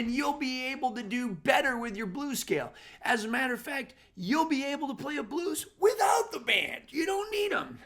and you'll be able to do better with your blues scale. As a matter of fact, you'll be able to play a blues without the band. You don't need them.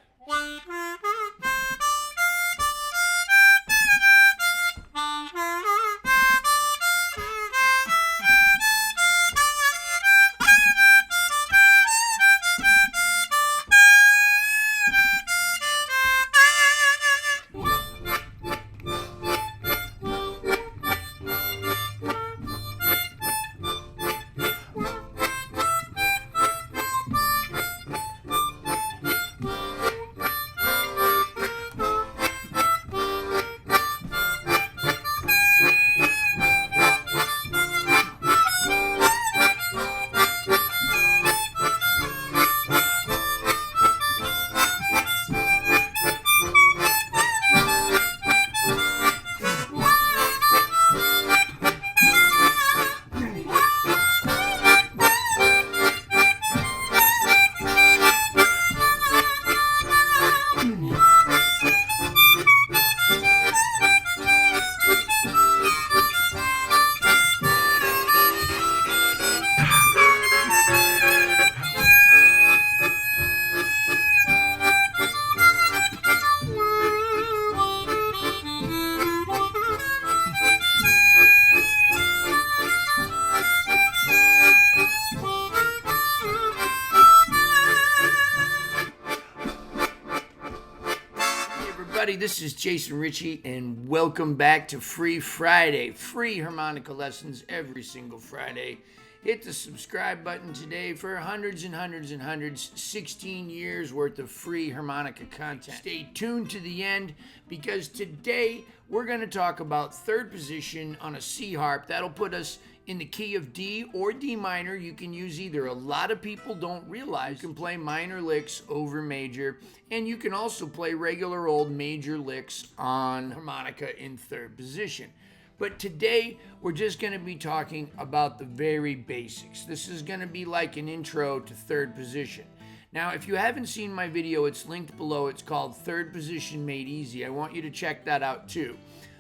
This is Jason Ricci, and welcome back to Free Friday. Free harmonica lessons every single Friday. Hit the subscribe button today for hundreds and hundreds and hundreds, 16 years worth of free harmonica content. Stay tuned to the end, because today we're going to talk about third position on a C harp. That'll put us in the key of D or D minor. You can use either. A lot of people don't realize you can play minor licks over major, and you can also play regular old major licks on harmonica in third position. But today we're just going to be talking about the very basics. This is going to be like an intro to third position. Now, if you haven't seen my video, it's linked below. It's called Third Position Made Easy. I want you to check that out too.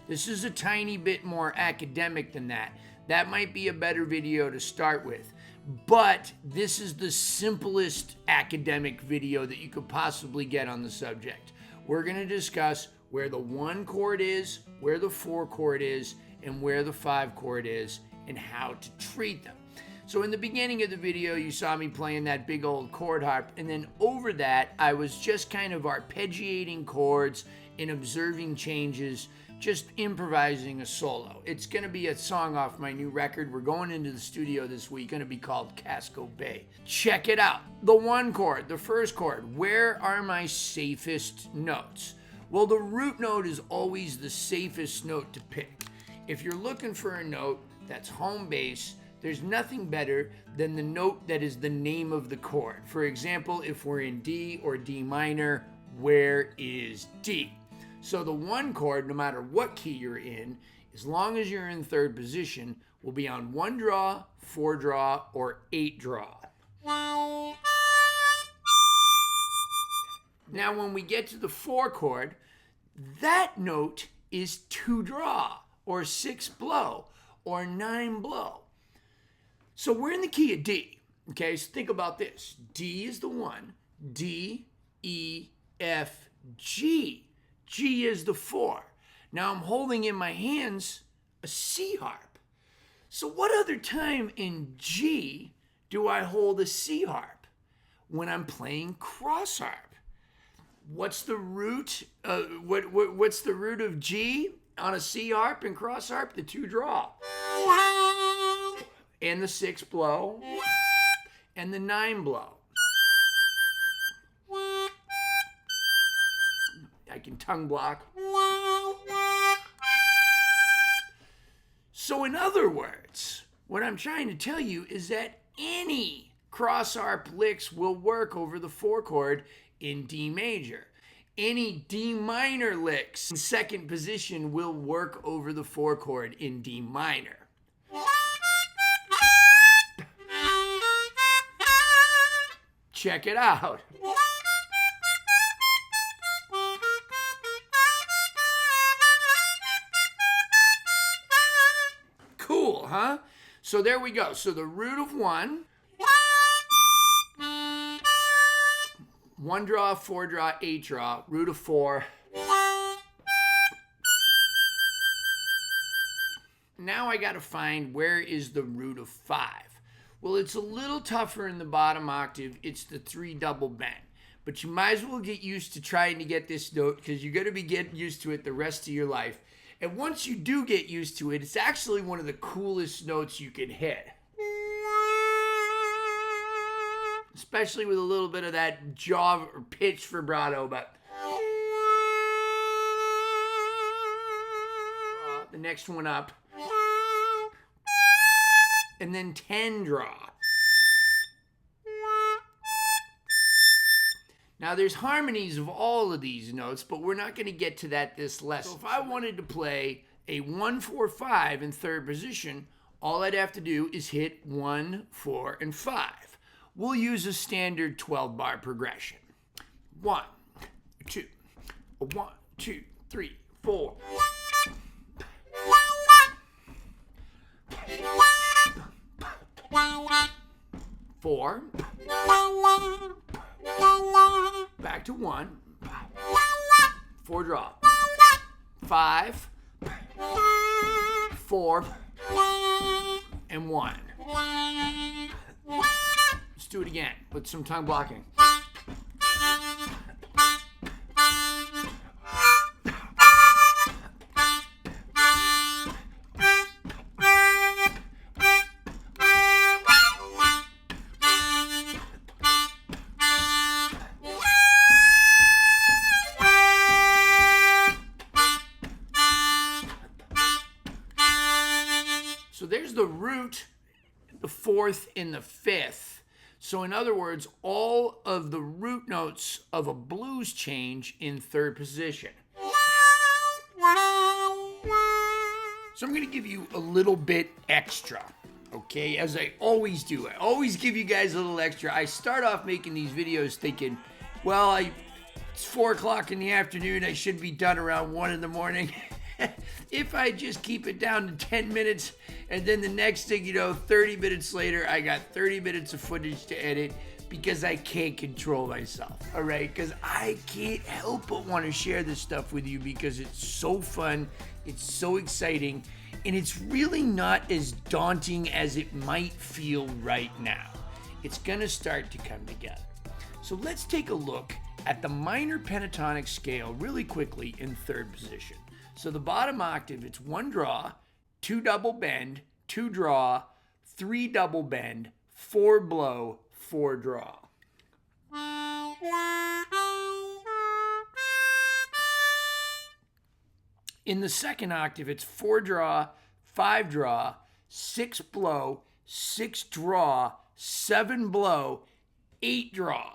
This is a tiny bit more academic than that. That might be a better video to start with. But this is the simplest academic video that you could possibly get on the subject. We're going to discuss where the 1 chord is, where the 4 chord is, and where the 5 chord is, and how to treat them. So in the beginning of the video, you saw me playing that big old chord harp, and then over that, I was just kind of arpeggiating chords and observing changes, just improvising a solo. It's going to be a song off my new record. We're going into the studio this week. Going to be called Casco Bay. Check it out. The 1 chord, the first chord. Where are my safest notes? Well, the root note is always the safest note to pick. If you're looking for a note that's home base, there's nothing better than the note that is the name of the chord. For example, if we're in D or D minor, where is D? So the 1 chord, no matter what key you're in, as long as you're in third position, will be on 1 draw, 4 draw, or 8 draw. Now when we get to the 4 chord, that note is 2 draw, or 6 blow, or 9 blow. So we're in the key of D. Okay, so think about this. D is the 1, D, E, F, G. G is the 4. Now I'm holding in my hands a C harp. So what other time in G do I hold a C harp? When I'm playing cross harp. What's the root? What's the root of G on a C harp and cross harp? The 2 draw. And the 6 blow. And the 9 blow. I can tongue block. So in other words, what I'm trying to tell you is that any cross harp licks will work over the 4 chord in D major. Any D minor licks in second position will work over the 4 chord in D minor. Check it out. Cool, So there we go. So the root of 1, 1 draw, 4 draw, 8 draw, root of 4. Now I got to find where is the root of 5. Well, it's a little tougher in the bottom octave. It's the 3 double bend. But you might as well get used to trying to get this note because you're going to be getting used to it the rest of your life. And once you do get used to it, it's actually one of the coolest notes you can hit. Especially with a little bit of that jaw or pitch vibrato, but the next one up. And then 10 draw. Now there's harmonies of all of these notes, but we're not going to get to that this lesson. So if I wanted to play a 1-4-5 in third position, all I'd have to do is hit 1, 4, and 5. We'll use a standard 12-bar progression. 1, 2, 1, 2, 3, 4. 4. Back to 1. 4 draw. 5. 4. And 1. Let's do it again with some tongue blocking. So there's the root, the 4th, and the 5th. So in other words, all of the root notes of a blues change in third position. So I'm going to give you a little bit extra, okay, as I always do. I always give you guys a little extra. I start off making these videos thinking, well, it's 4 o'clock in the afternoon. I should be done around 1 in the morning. If I just keep it down to 10 minutes, and then the next thing you know, 30 minutes later, I got 30 minutes of footage to edit because I can't control myself, all right? Because I can't help but want to share this stuff with you because it's so fun, it's so exciting, and it's really not as daunting as it might feel right now. It's gonna start to come together. So let's take a look at the minor pentatonic scale really quickly in third position. So the bottom octave, it's 1 draw, 2 double bend, 2 draw, 3 double bend, 4 blow, 4 draw. In the second octave, it's 4 draw, 5 draw, 6 blow, 6 draw, 7 blow, 8 draw.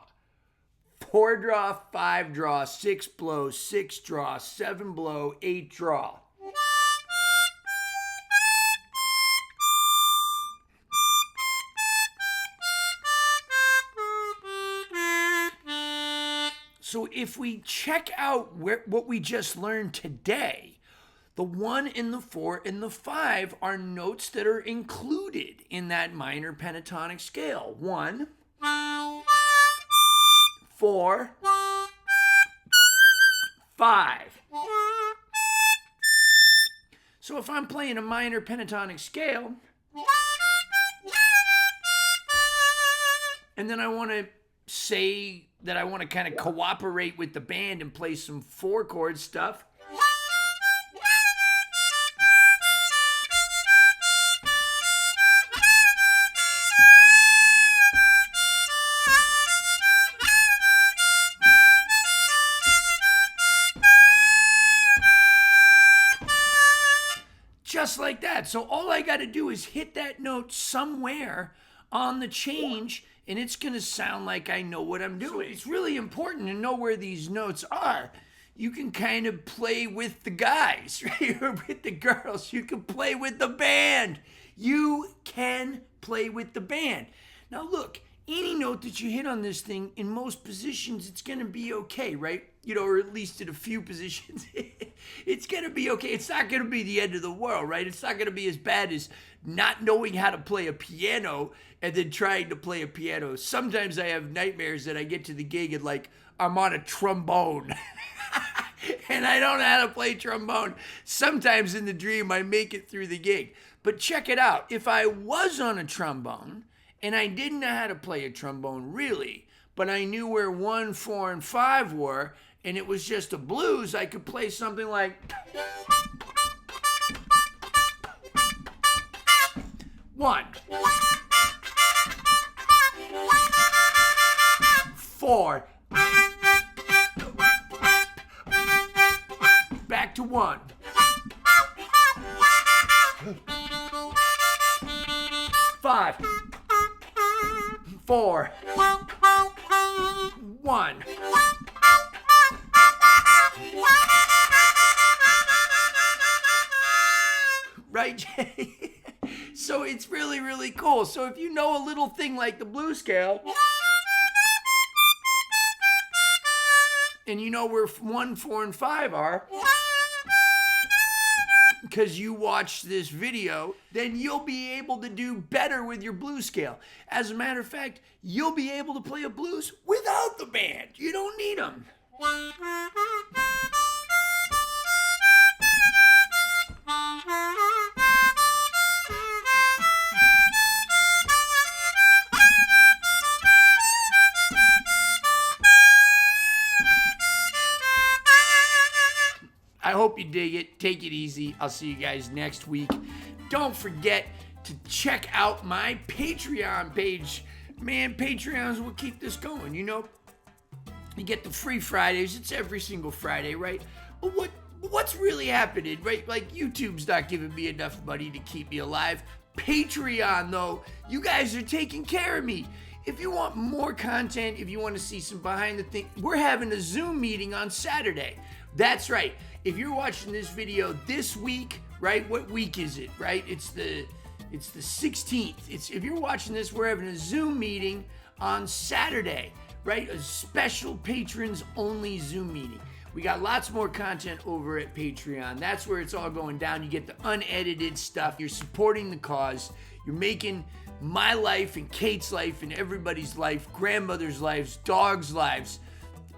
4 draw, 5 draw, 6 blow, 6 draw, 7 blow, 8 draw. So if we check out what we just learned today, the 1 and the 4 and the 5 are notes that are included in that minor pentatonic scale. 1, 4, 5. So if I'm playing a minor pentatonic scale, and then I want to say that I want to kind of cooperate with the band and play some 4-chord stuff, just like that. So all I got to do is hit that note somewhere on the change, and it's going to sound like I know what I'm doing. So it's really important to know where these notes are. You can kind of play with the guys, right? Or with the girls. You can play with the band. You can play with the band. Now look, any note that you hit on this thing, in most positions, it's going to be okay, right? You know, or at least in a few positions, it's going to be okay. It's not going to be the end of the world, right? It's not going to be as bad as not knowing how to play a piano and then trying to play a piano. Sometimes I have nightmares that I get to the gig and like I'm on a trombone and I don't know how to play trombone. Sometimes in the dream I make it through the gig. But check it out. If I was on a trombone and I didn't know how to play a trombone really, but I knew where 1, 4, and 5 were, and it was just a blues, I could play something like 1, 4, back to 1, 5, 4, 1. Right, Jay? So it's really, really cool. So if you know a little thing like the blues scale, and you know where 1, 4, and 5 are, because you watched this video, then you'll be able to do better with your blues scale. As a matter of fact, you'll be able to play a blues without the band. You don't need them. I hope you dig it. Take it easy. I'll see you guys next week. Don't forget to check out my Patreon page. Man, Patreons will keep this going, you know? You get the free Fridays. It's every single Friday, right? But what's really happening, right? Like, YouTube's not giving me enough money to keep me alive. Patreon, though, you guys are taking care of me. If you want more content, if you want to see some behind the thing, we're having a Zoom meeting on Saturday. That's right. If you're watching this video this week, right? What week is it, right? It's the 16th. If you're watching this, we're having a Zoom meeting on Saturday, right? A special patrons only Zoom meeting. We got lots more content over at Patreon. That's where it's all going down. You get the unedited stuff. You're supporting the cause. You're making my life and Kate's life and everybody's life, grandmother's lives, dogs' lives,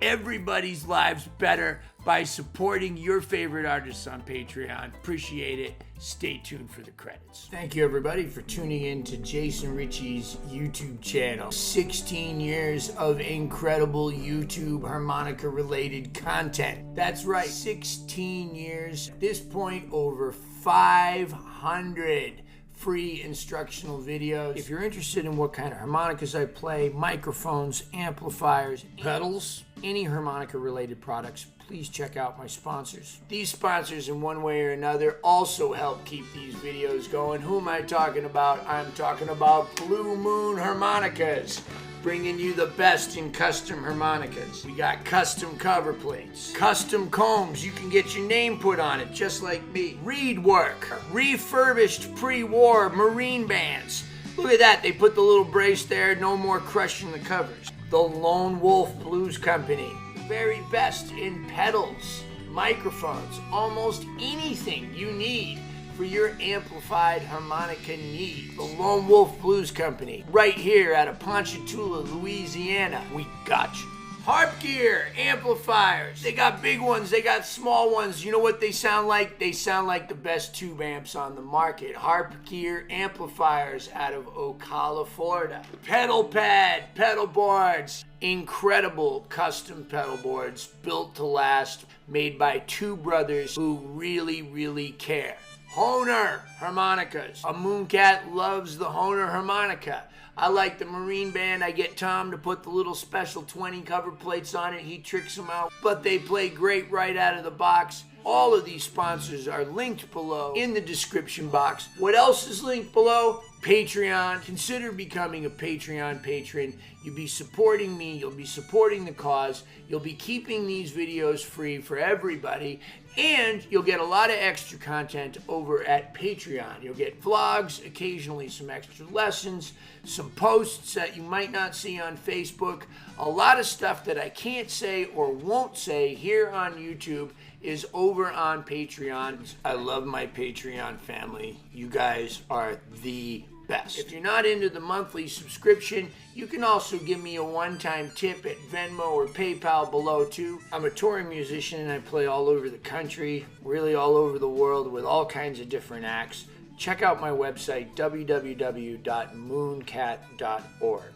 everybody's lives better by supporting your favorite artists on Patreon. Appreciate it. Stay tuned for the credits. Thank you, everybody, for tuning in to Jason Ricci's YouTube channel. 16 years of incredible YouTube harmonica-related content. That's right, 16 years. At this point, over 500 free instructional videos. If you're interested in what kind of harmonicas I play, microphones, amplifiers, pedals, any harmonica related products, please check out my sponsors. These sponsors, in one way or another, also help keep these videos going. Who am I talking about? I'm talking about Blue Moon Harmonicas, bringing you the best in custom harmonicas. We got custom cover plates, custom combs. You can get your name put on it, just like me. Reed work, refurbished pre-war Marine bands. Look at that, they put the little brace there, no more crushing the covers. The Lone Wolf Blues Company, very best in pedals, microphones, almost anything you need for your amplified harmonica need. The Lone Wolf Blues Company, right here out of Ponchatoula, Louisiana. We got you. Harp gear, amplifiers. They got big ones, they got small ones. You know what they sound like? They sound like the best tube amps on the market. Harp gear amplifiers out of Ocala, Florida. Pedal pad, pedal boards. Incredible custom pedal boards built to last, made by two brothers who really, really care. Hohner Harmonicas. A Mooncat loves the Hohner Harmonica. I like the Marine band. I get Tom to put the little special 20 cover plates on it. He tricks them out, but they play great right out of the box. All of these sponsors are linked below in the description box. What else is linked below? Patreon. Consider becoming a Patreon patron. You'll be supporting me, you'll be supporting the cause, you'll be keeping these videos free for everybody, and you'll get a lot of extra content over at Patreon. You'll get vlogs, occasionally some extra lessons, some posts that you might not see on Facebook. A lot of stuff that I can't say or won't say here on YouTube is over on Patreon. I love my Patreon family. You guys are the best. If you're not into the monthly subscription, you can also give me a one-time tip at Venmo or PayPal below too. I'm a touring musician and I play all over the country, really all over the world with all kinds of different acts. Check out my website, www.mooncat.org.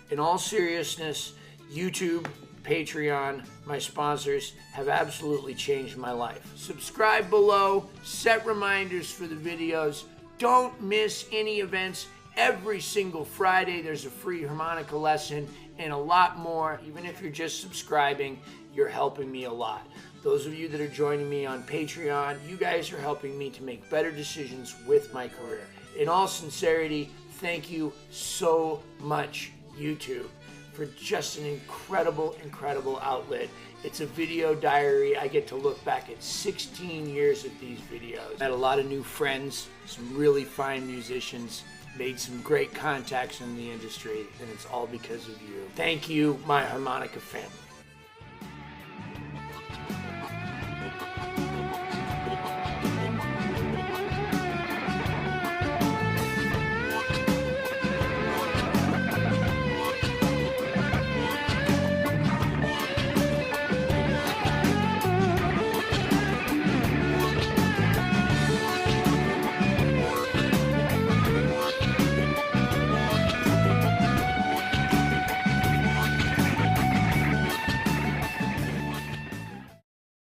In all seriousness, YouTube, Patreon, my sponsors have absolutely changed my life. Subscribe below, set reminders for the videos. Don't miss any events. Every single Friday there's a free harmonica lesson and a lot more. Even if you're just subscribing, you're helping me a lot. Those of you that are joining me on Patreon, you guys are helping me to make better decisions with my career. In all sincerity, thank you so much, YouTube, for just an incredible, incredible outlet. It's a video diary. I get to look back at 16 years of these videos. Met a lot of new friends, some really fine musicians, made some great contacts in the industry, and it's all because of you. Thank you, my harmonica family.